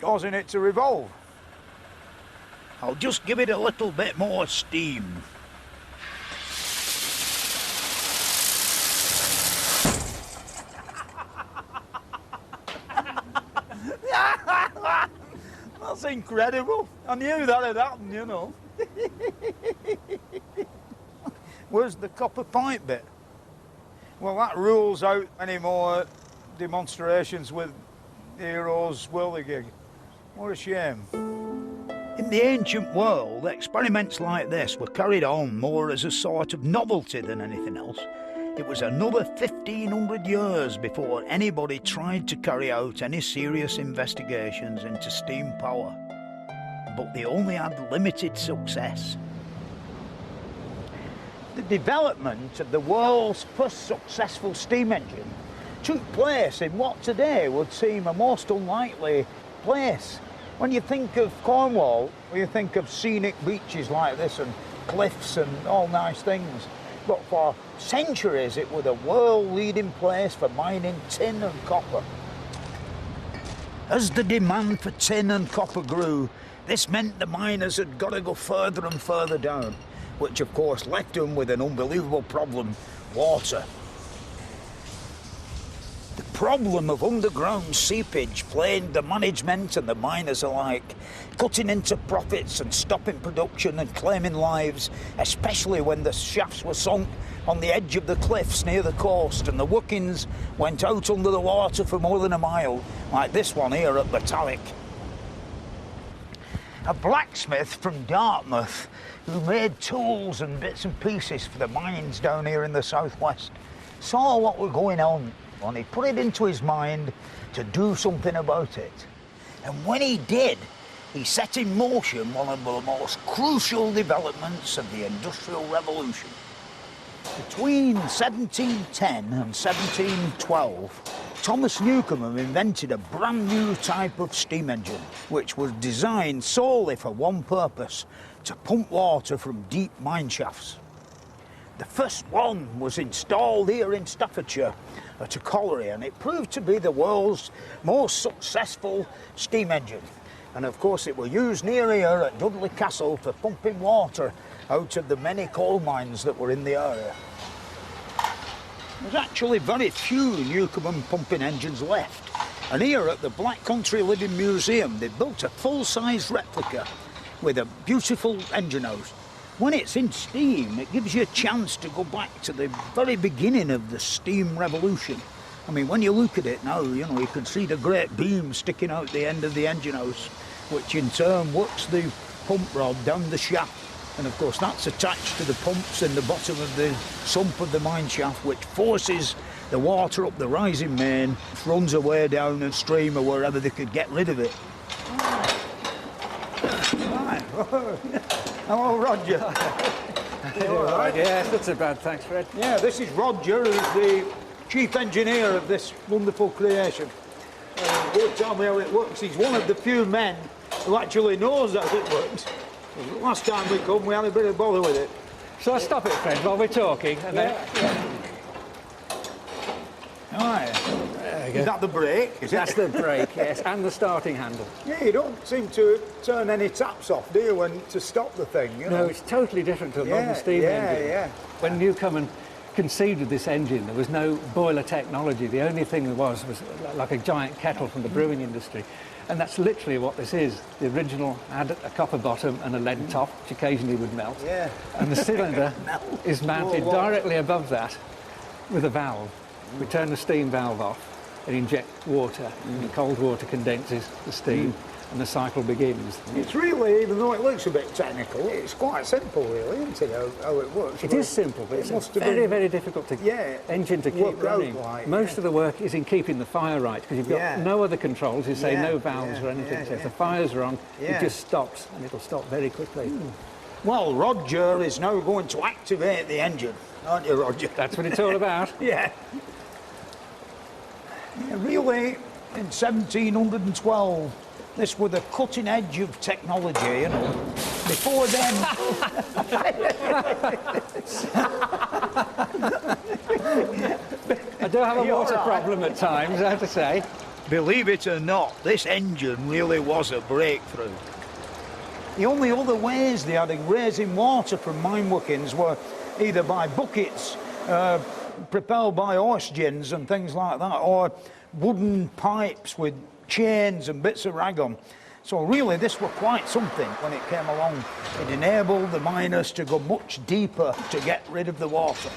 causing it to revolve. I'll just give it a little bit more steam. That's incredible. I knew that had happened, you know. Where's the copper pipe bit? Well, that rules out any more demonstrations with Heroes whirligig. What a shame. In the ancient world, experiments like this were carried on more as a sort of novelty than anything else. It was another 1,500 years before anybody tried to carry out any serious investigations into steam power. But they only had limited success. The development of the world's first successful steam engine took place in what today would seem a most unlikely place. When you think of Cornwall, you think of scenic beaches like this and cliffs and all nice things. But for centuries it was a world-leading place for mining tin and copper. As the demand for tin and copper grew, this meant the miners had got to go further and further down, which of course left them with an unbelievable problem: water. The problem of underground seepage plagued the management and the miners alike, cutting into profits and stopping production and claiming lives, especially when the shafts were sunk on the edge of the cliffs near the coast and the workings went out under the water for more than a mile, like this one here at Batalic. A blacksmith from Dartmouth who made tools and bits and pieces for the mines down here in the southwest saw what was going on, and he put it into his mind to do something about it. And when he did, he set in motion one of the most crucial developments of the Industrial Revolution. Between 1710 and 1712, Thomas Newcomen invented a brand new type of steam engine, which was designed solely for one purpose: to pump water from deep mine shafts. The first one was installed here in Staffordshire at a colliery, and it proved to be the world's most successful steam engine. And of course it was used near here at Dudley Castle for pumping water out of the many coal mines that were in the area. There's actually very few Newcomen pumping engines left, and here at the Black Country Living Museum they built a full-size replica with a beautiful engine house. When it's in steam, it gives you a chance to go back to the very beginning of the steam revolution. I mean, when you look at it now, you know, you can see the great beam sticking out the end of the engine house, which in turn works the pump rod down the shaft. And of course that's attached to the pumps in the bottom of the sump of the mine shaft, which forces the water up the rising main, runs away down a stream or wherever they could get rid of it. Right. Hello, Roger. All right, yes, not so bad, thanks, Fred. Yeah, this is Roger, who's the chief engineer of this wonderful creation. He'll tell me how it works. He's one of the few men who actually knows how it works. Last time we come, we had a bit of bother with it. So I stop it, Fred, while we're talking, and then... Aye. There we go. Is that the brake? Is That's it? the brake, yes, and the starting handle. Yeah, you don't seem to turn any taps off, do you, when to stop the thing, you know? No, it's totally different to a modern steam engine. Yeah. When Newcomen conceived of this engine, there was no boiler technology. The only thing there was like a giant kettle from the brewing industry. And that's literally what this is. The original had a copper bottom and a lead top, which occasionally would melt. Yeah. And the cylinder is mounted directly above that with a valve. We turn the steam valve off and inject water, and the cold water condenses the steam, and the cycle begins. It's really, even though it looks a bit technical, it's quite simple, really, isn't it, how it works? It is simple, but it's must have very, been- very difficult to engine to work keep running. out like, Most of the work is in keeping the fire right, because you've got no other controls, you say no valves or anything. So if the fires are on, it just stops, and it'll stop very quickly. Well, Roger is now going to activate the engine, aren't you, Roger? That's what it's all about. Yeah, really, in 1712, this was the cutting edge of technology, you know. Before then... I do have a water problem at times, I have to say. Believe it or not, this engine really was a breakthrough. The only other ways they had of raising water from mine workings were either by buckets, propelled by horse gins and things like that, or wooden pipes with chains and bits of rag on. So really this was quite something when it came along. It enabled the miners to go much deeper to get rid of the water.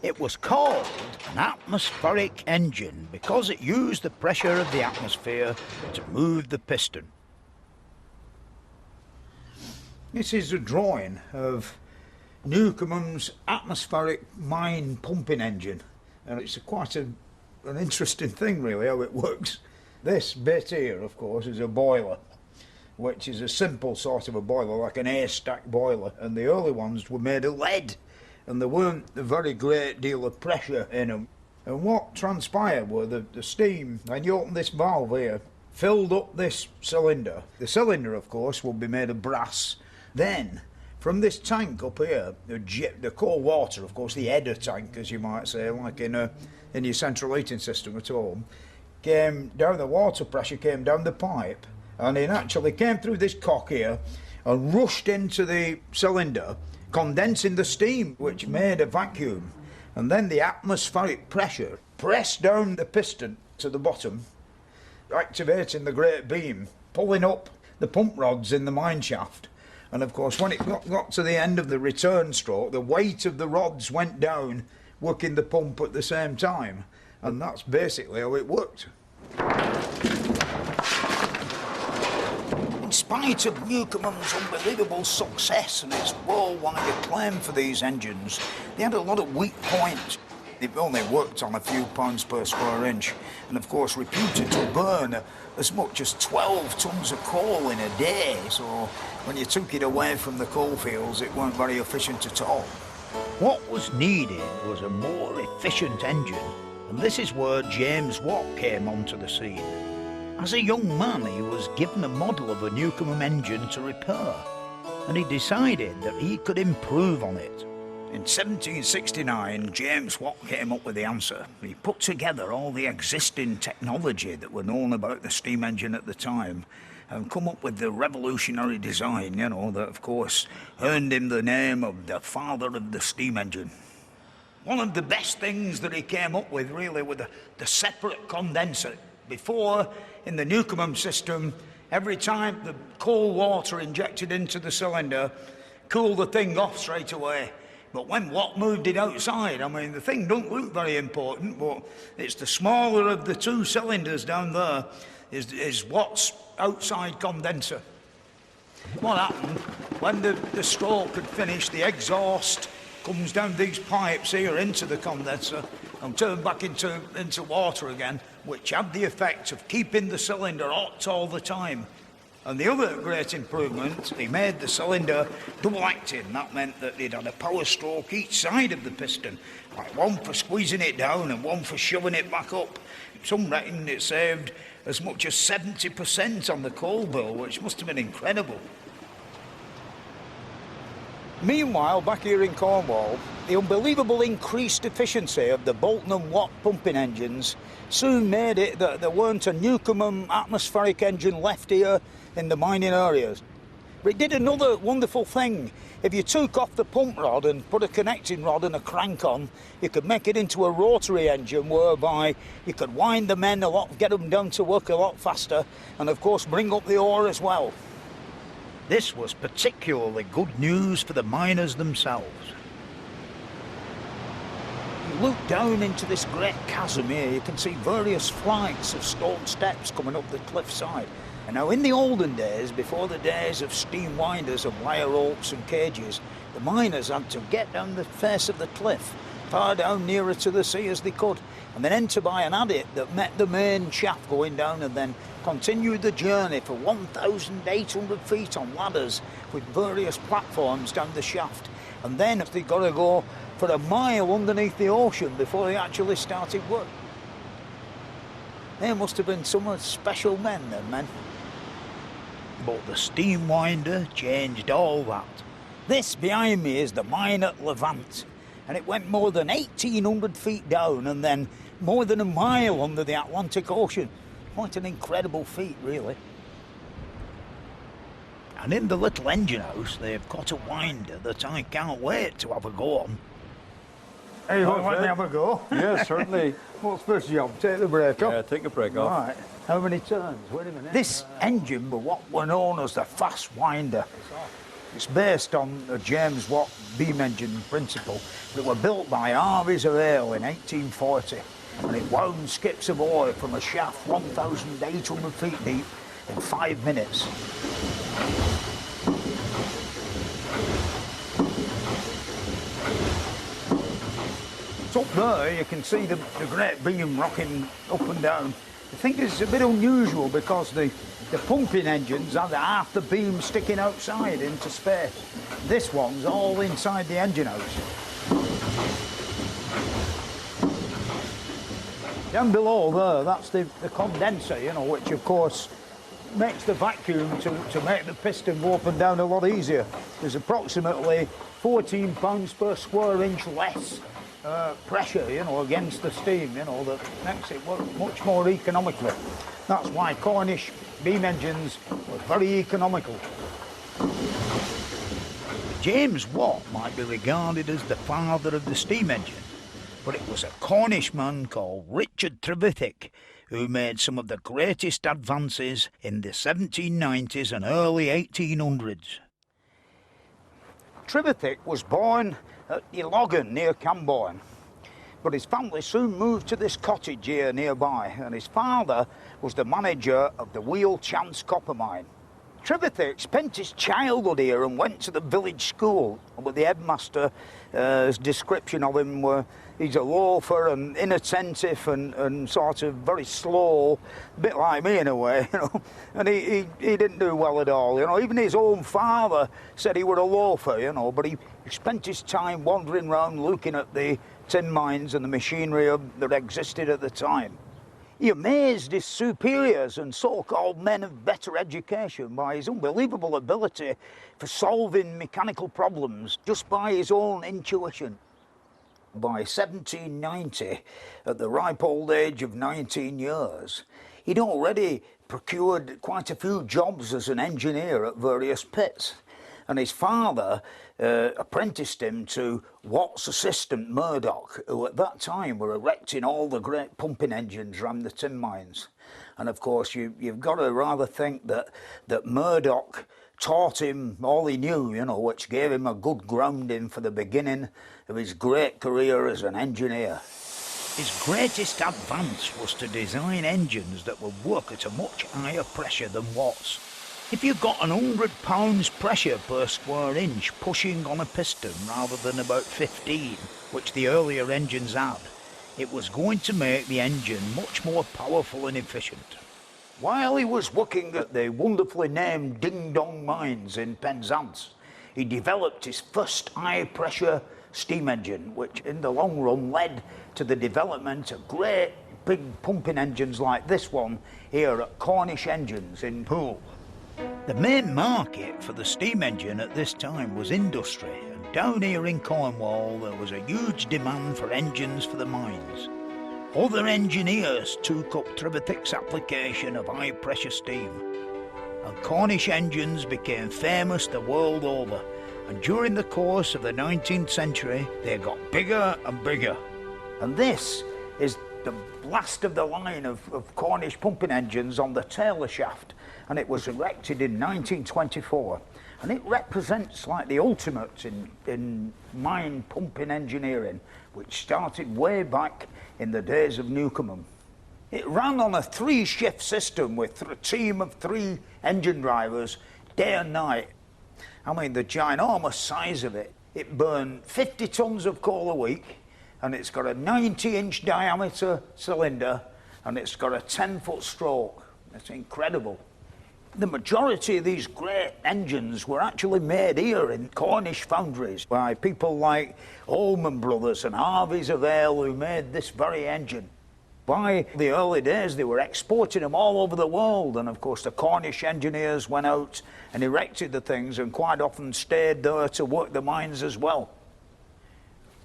It was called an atmospheric engine because it used the pressure of the atmosphere to move the piston. This is a drawing of Newcomen's atmospheric mine pumping engine, and it's quite an interesting thing really how it works. This bit here, of course, is a boiler, which is a simple sort of a boiler, like an air-stack boiler, and the early ones were made of lead, and there weren't a very great deal of pressure in them. And what transpired was the steam, when you open this valve here, filled up this cylinder. The cylinder, of course, would be made of brass. Then, from this tank up here, the cold water, of course, the header tank, as you might say, like in your central heating system at home, came down, the water pressure came down the pipe, and it actually came through this cock here and rushed into the cylinder, condensing the steam, which made a vacuum. And then the atmospheric pressure pressed down the piston to the bottom, activating the great beam, pulling up the pump rods in the mine shaft. And of course, when it got to the end of the return stroke, the weight of the rods went down, working the pump at the same time. And that's basically how it worked. In spite of Newcomen's unbelievable success and its worldwide acclaim for these engines, they had a lot of weak points. They've only worked on a few pounds per square inch, and of course reputed to burn as much as 12 tons of coal in a day, so when you took it away from the coalfields, it weren't very efficient at all. What was needed was a more efficient engine, and this is where James Watt came onto the scene. As a young man, he was given a model of a Newcomen engine to repair, and he decided that he could improve on it. In 1769, James Watt came up with the answer. He put together all the existing technology that were known about the steam engine at the time and come up with the revolutionary design, you know, that of course earned him the name of the father of the steam engine. One of the best things that he came up with really was the separate condenser. Before, in the Newcomen system, every time the cold water injected into the cylinder cooled the thing off straight away. But when Watt moved it outside, I mean, the thing don't look very important, but it's the smaller of the two cylinders down there is Watt's outside condenser. What happened, when the stroke had finished, the exhaust comes down these pipes here into the condenser and turned back into water again, which had the effect of keeping the cylinder hot all the time. And the other great improvement, he made the cylinder double acting. That meant that it had a power stroke each side of the piston, like one for squeezing it down and one for shoving it back up. Some reckon it saved as much as 70% on the coal bill, which must have been incredible. Meanwhile, back here in Cornwall, the unbelievable increased efficiency of the Bolton and Watt pumping engines soon made it that there weren't a Newcomen atmospheric engine left here in the mining areas. But it did another wonderful thing. If you took off the pump rod and put a connecting rod and a crank on, you could make it into a rotary engine whereby you could wind the men a lot, get them down to work a lot faster, and of course bring up the ore as well. This was particularly good news for the miners themselves. You look down into this great chasm here, you can see various flights of stone steps coming up the cliffside. And now in the olden days, before the days of steam winders of wire ropes and cages, the miners had to get down the face of the cliff, far down nearer to the sea as they could, and then enter by an adit that met the main shaft going down, and then continued the journey for 1,800 feet on ladders with various platforms down the shaft. And then they got to go for a mile underneath the ocean before they actually started work. They must have been some special men, them men. But the steam winder changed all that. This behind me is the mine at Levant, and it went more than 1,800 feet down and then more than a mile under the Atlantic Ocean. Quite an incredible feat, really. And in the little engine house, they've got a winder that I can't wait to have a go on. Hey, let me have a go. Yeah, certainly. What's first job? Take the brake off. Yeah, take a break off. Right. How many turns? Wait a minute. This engine was what were known as the fast winder. It's based on the James Watt beam engine principle that were built by Harvey's of Ale in 1840, and it wound skips of oil from a shaft 1,800 feet deep in 5 minutes. So up there you can see the great beam rocking up and down. I think it's a bit unusual because the pumping engines have half the beam sticking outside into space. This one's all inside the engine house. Down below there, that's the condenser, you know, which of course makes the vacuum to make the piston go up and down a lot easier. There's approximately 14 pounds per square inch less pressure, you know, against the steam, you know, that makes it work much more economically. That's why Cornish beam engines were very economical. James Watt might be regarded as the father of the steam engine, but it was a Cornish man called Richard Trevithick who made some of the greatest advances in the 1790s and early 1800s. Trevithick was born at Logan near Camborne, but his family soon moved to this cottage here nearby, and his father was the manager of the Wheel Chance copper mine. Trevithick spent his childhood here and went to the village school, but the headmaster's description of him were he's a loafer and inattentive and sort of very slow, a bit like me in a way, you know, and he didn't do well at all, you know. Even his own father said he were a loafer, you know, but he spent his time wandering around looking at the tin mines and the machinery that existed at the time. He amazed his superiors and so-called men of better education by his unbelievable ability for solving mechanical problems just by his own intuition. By 1790, at the ripe old age of 19 years, he'd already procured quite a few jobs as an engineer at various pits, and his father apprenticed him to Watt's assistant Murdoch, who at that time were erecting all the great pumping engines around the tin mines. And of course you've got to rather think that Murdoch taught him all he knew, you know, which gave him a good grounding for the beginning of his great career as an engineer. His greatest advance was to design engines that would work at a much higher pressure than Watt's. If you got 100 pounds pressure per square inch pushing on a piston rather than about 15, which the earlier engines had, it was going to make the engine much more powerful and efficient. While he was working at the wonderfully named Ding Dong mines in Penzance, he developed his first high-pressure steam engine, which in the long run led to the development of great big pumping engines like this one here at Cornish Engines in Poole. The main market for the steam engine at this time was industry, and down here in Cornwall there was a huge demand for engines for the mines. Other engineers took up Trevithick's application of high-pressure steam, and Cornish engines became famous the world over, and during the course of the 19th century they got bigger and bigger. And this is the last of the line of Cornish pumping engines on the Taylor shaft, and it was erected in 1924, and it represents like the ultimate in mine pumping engineering, which started way back in the days of Newcomen. It ran on a 3-shift system with a team of 3 engine drivers day and night. I mean, the ginormous size of it. It burned 50 tons of coal a week, and it's got a 90-inch diameter cylinder, and it's got a 10-foot stroke. It's incredible. The majority of these great engines were actually made here in Cornish foundries by people like Allman Brothers and Harvey's of Ale, who made this very engine. By the early days, they were exporting them all over the world, and of course the Cornish engineers went out and erected the things and quite often stayed there to work the mines as well.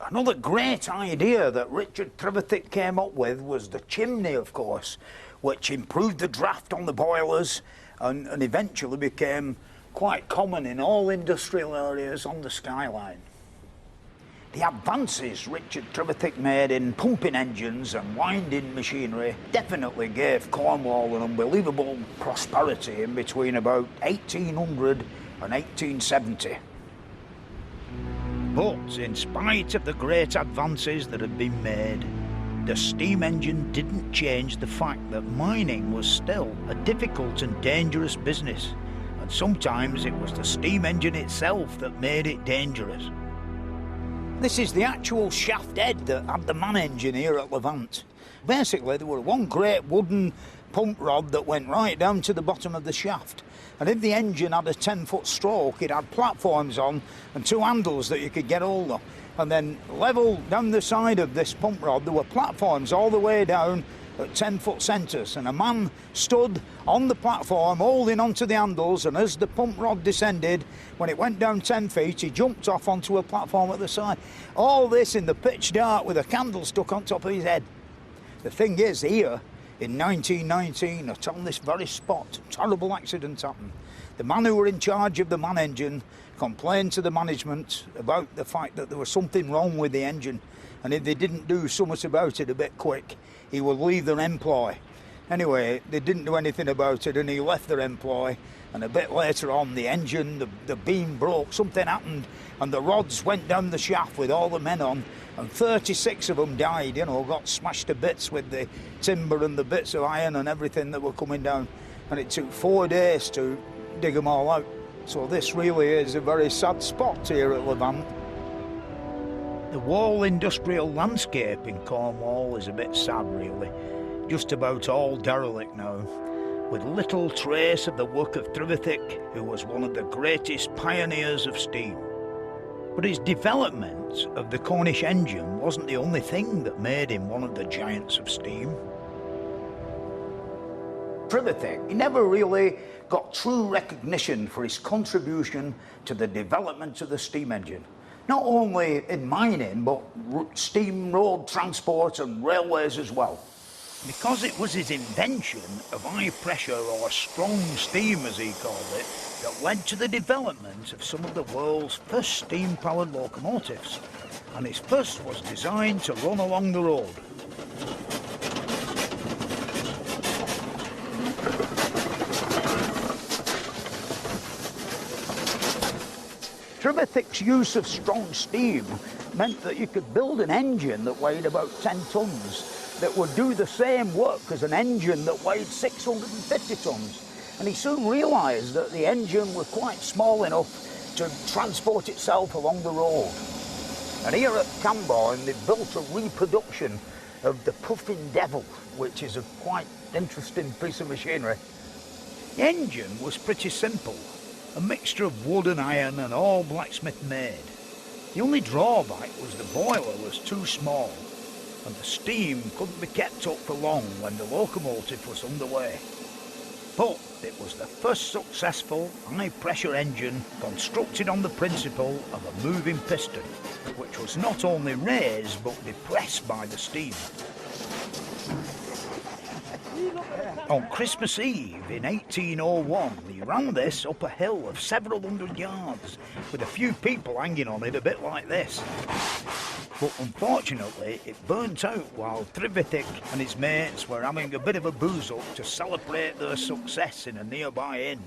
Another great idea that Richard Trevithick came up with was the chimney, of course, which improved the draft on the boilers and eventually became quite common in all industrial areas on the skyline. The advances Richard Trevithick made in pumping engines and winding machinery definitely gave Cornwall an unbelievable prosperity in between about 1800 and 1870. But in spite of the great advances that had been made, the steam engine didn't change the fact that mining was still a difficult and dangerous business, and sometimes it was the steam engine itself that made it dangerous. This is the actual shaft head that had the man engine here at Levant. Basically, there was one great wooden pump rod that went right down to the bottom of the shaft. And if the engine had a 10-foot stroke, it had platforms on and two handles that you could get hold of. And then level down the side of this pump rod, there were platforms all the way down at 10-foot centres, and a man stood on the platform holding onto the handles, and as the pump rod descended, when it went down 10 feet, he jumped off onto a platform at the side. All this in the pitch dark with a candle stuck on top of his head. The thing is, here, in 1919, on this very spot, a terrible accident happened. The man who were in charge of the man engine complained to the management about the fact that there was something wrong with the engine, and if they didn't do something about it a bit quick, he would leave their employ. Anyway, they didn't do anything about it, and he left their employ, and a bit later on, the engine, the beam broke, something happened, and the rods went down the shaft with all the men on, and 36 of them died, you know, got smashed to bits with the timber and the bits of iron and everything that were coming down, and it took 4 days to dig them all out. So this really is a very sad spot here at Levant. The whole industrial landscape in Cornwall is a bit sad, really. Just about all derelict now, with little trace of the work of Trevithick, who was one of the greatest pioneers of steam. But his development of the Cornish engine wasn't the only thing that made him one of the giants of steam. Trevithick, he never really got true recognition for his contribution to the development of the steam engine. Not only in mining, but steam road transport and railways as well. Because it was his invention of high pressure or strong steam, as he called it, that led to the development of some of the world's first steam-powered locomotives. And his first was designed to run along the road. Trevithick's use of strong steam meant that you could build an engine that weighed about 10 tons that would do the same work as an engine that weighed 650 tons. And he soon realised that the engine was quite small enough to transport itself along the road. And here at Camborne, they built a reproduction of the Puffin Devil, which is a quite interesting piece of machinery. The engine was pretty simple. A mixture of wood and iron and all blacksmith made. The only drawback was the boiler was too small and the steam couldn't be kept up for long when the locomotive was underway. But it was the first successful high-pressure engine constructed on the principle of a moving piston, which was not only raised but depressed by the steam. On Christmas Eve in 1801, he ran this up a hill of several hundred yards, with a few people hanging on it a bit like this. But unfortunately, it burnt out while Trevithick and his mates were having a bit of a booze-up to celebrate their success in a nearby inn.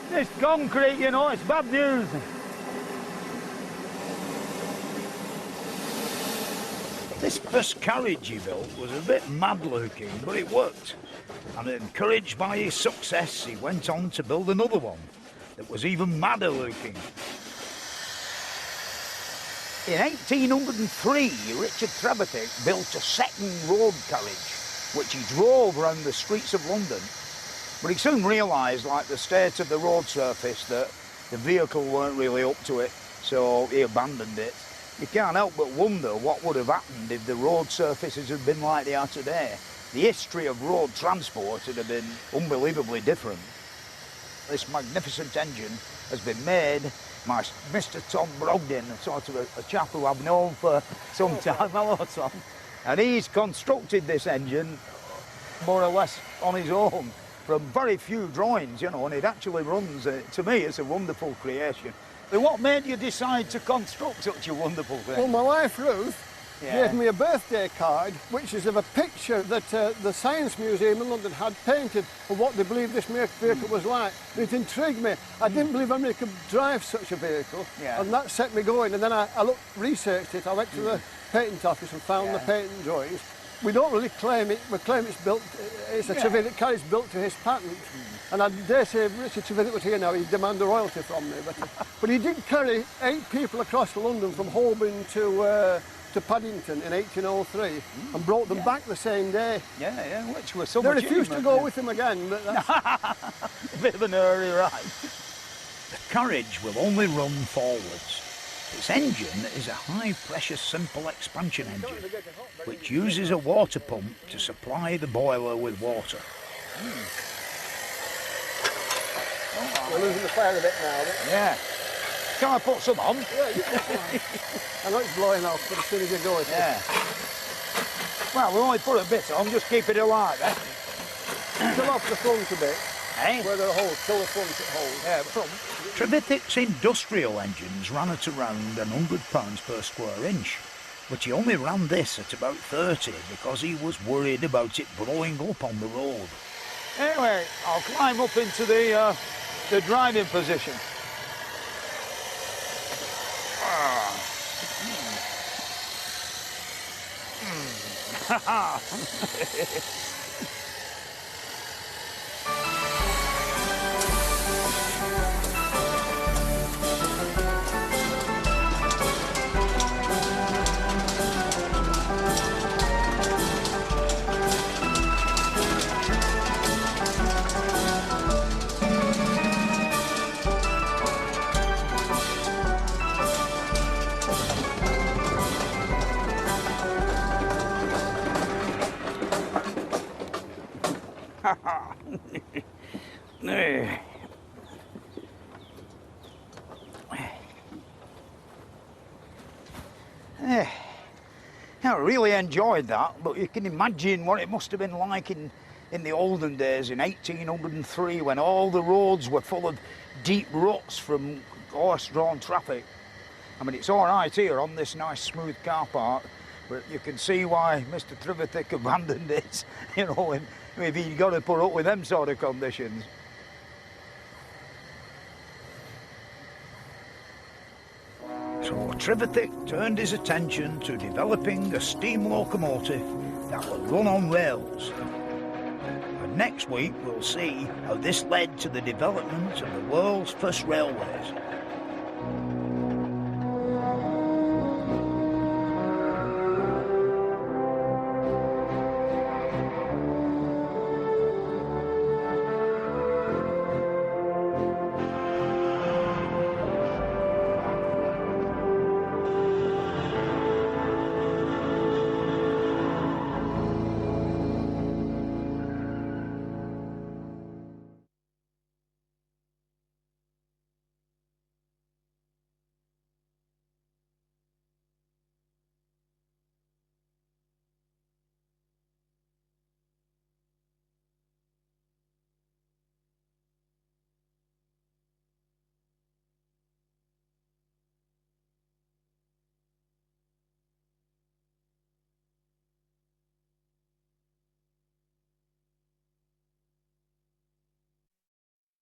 This concrete, you know, it's bad news. This first carriage he built was a bit mad-looking, but it worked. And encouraged by his success, he went on to build another one that was even madder-looking. In 1803, Richard Trevithick built a second road carriage, which he drove around the streets of London. But he soon realised, like the state of the road surface, that the vehicle weren't really up to it, so he abandoned it. You can't help but wonder what would have happened if the road surfaces had been like they are today. The history of road transport would have been unbelievably different. This magnificent engine has been made by Mr. Tom Brogden, sort of a chap who I've known for some time. Hello, Tom. And he's constructed this engine more or less on his own from very few drawings, you know, and it actually runs, to me, it's a wonderful creation. But what made you decide to construct such a wonderful thing? Well, my wife Ruth gave me a birthday card, which is of a picture that the Science Museum in London had painted of what they believed this vehicle was like. It intrigued me. I didn't believe anybody could drive such a vehicle, and that set me going. And then I researched it. I went to the patent office and found the patent drawings. We don't really claim it. We claim it's built. It's a Trevithick car. It's built to his patent. And I dare say if Richard Trevithick was here now, he'd demand a royalty from me. But he did carry 8 people across London from Holborn to Paddington in 1803 and brought them back the same day. Yeah, which was so They much refused to go with him again. But that's... a bit of an early ride. The carriage will only run forwards. Its engine is a high-pressure simple expansion engine, which uses a water pump to supply the boiler with water. We're losing the fire a bit now. But... Yeah. Can I put some on? Yeah, you put some on. I know it's blowing off, but as soon as you go, yeah. Well, we'll only put a bit on, just keep it alive, eh? Fill off the front a bit. Eh? Where the hole, fill the front at hole. Yeah, front. Trevithick's industrial engines ran at around £100 per square inch, but he only ran this at about 30 because he was worried about it blowing up on the road. Anyway, I'll climb up into the driving position. I really enjoyed that, but you can imagine what it must have been like in the olden days, in 1803, when all the roads were full of deep ruts from horse-drawn traffic. I mean, it's all right here on this nice smooth car park, but you can see why Mr. Trevithick abandoned it, you know, if he'd got to put up with them sort of conditions. So Trevithick turned his attention to developing a steam locomotive that would run on rails. And next week we'll see how this led to the development of the world's first railways.